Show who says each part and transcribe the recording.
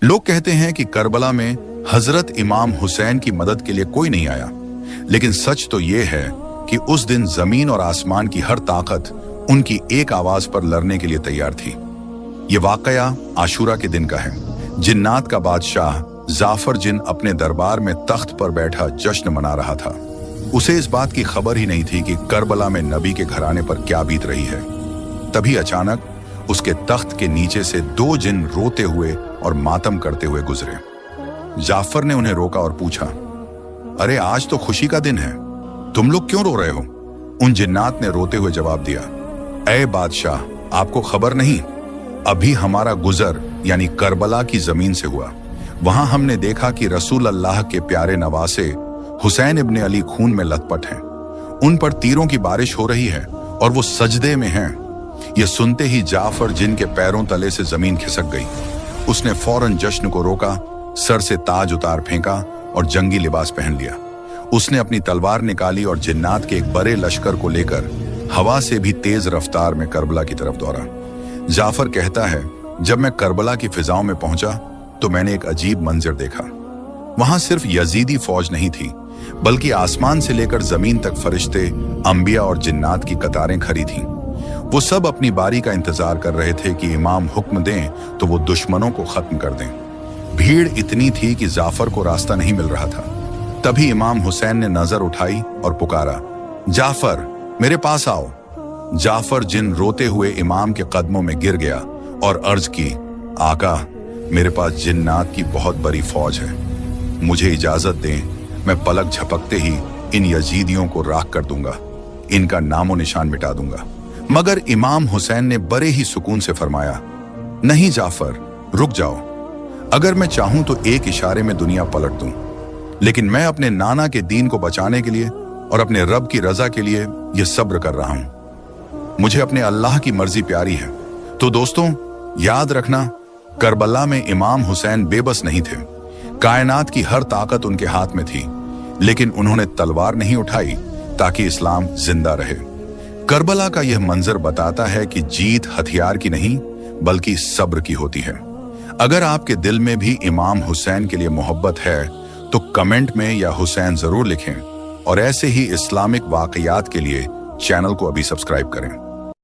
Speaker 1: लोग कहते हैं कि करबला में हजरत इमाम हुसैन की मदद के लिए कोई नहीं आया, लेकिन सच तो यह है कि उस दिन जमीन और आसमान की हर ताकत उनकी एक आवाज पर लड़ने के लिए तैयार थी। ये वाकया आशूरा के दिन का है। जिन्नात का बादशाह जाफर जिन अपने दरबार में तख्त पर बैठा जश्न मना रहा था। उसे इस बात की खबर ही नहीं थी कि करबला में नबी के घराने पर क्या बीत रही है। तभी अचानक उसके तख्त के नीचे से 2 जिन रोते हुए और मातम करते हुए गुजरे। जाफर ने उन्हें रोका और पूछा, अरे आज तो खुशी का दिन है, तुम लोग क्यों रो रहे हो? उन जिन्नात ने रोते हुए जवाब दिया, ऐ बादशाह, आपको खबर नहीं, अभी हमारा गुजर यानी करबला की जमीन से हुआ। वहां हमने देखा कि रसूल अल्लाह के प्यारे नवासे हुसैन इब्ने अली खून में लथपथ हैं। उन पर तीरों की बारिश हो रही है और वो सजदे में हैं। ये सुनते ही जाफर जिनके पैरों तले से जमीन खिसक गई। उसने फौरन जश्न को रोका, सर से ताज उतार फेंका और जंगी लिबास पहन लिया। उसने अपनी तलवार निकाली और जिन्नात के एक बड़े लश्कर को लेकर हवा से भी तेज रफ्तार में करबला की तरफ दौड़ा। जाफर कहता है, जब मैं करबला की फिजाओं में पहुंचा तो मैंने एक अजीब मंजर देखा। वहां सिर्फ यजीदी फौज नहीं थी, बल्कि आसमान से लेकर जमीन तक फरिश्ते, अंबिया और जिन्नात की कतारें खड़ी थीं। वो सब अपनी बारी का इंतजार कर रहे थे कि इमाम हुक्म दें तो वो दुश्मनों को खत्म कर दें। भीड़ इतनी थी कि जाफर को रास्ता नहीं मिल रहा था। तभी इमाम हुसैन ने नजर उठाई और पुकारा, जाफर मेरे पास आओ। जाफर जिन रोते हुए इमाम के कदमों में गिर गया और अर्ज की, आका मेरे पास जिन्नात की बहुत बड़ी फौज है, मुझे इजाजत दें, मैं पलक झपकते ही इन यजीदियों को राख कर दूंगा, इनका नामो निशान मिटा दूंगा। मगर इमाम हुसैन ने बड़े ही सुकून से फरमाया, नहीं जाफर, रुक जाओ। अगर मैं चाहूं तो एक इशारे में दुनिया पलट दूं, लेकिन मैं अपने नाना के दीन को बचाने के लिए और अपने रब की रजा के लिए यह सब्र कर रहा हूं। मुझे अपने अल्लाह की मर्जी प्यारी है। तो दोस्तों, याद रखना, करबला में इमाम हुसैन बेबस नहीं थे। कायनात की हर ताकत उनके हाथ में थी, लेकिन उन्होंने तलवार नहीं उठाई ताकि इस्लाम जिंदा रहे। करबला का यह मंजर बताता है कि जीत हथियार की नहीं बल्कि सब्र की होती है। अगर आपके दिल में भी इमाम हुसैन के लिए मोहब्बत है तो कमेंट में या हुसैन जरूर लिखें, और ऐसे ही इस्लामिक वाकयात के लिए चैनल को अभी सब्सक्राइब करें।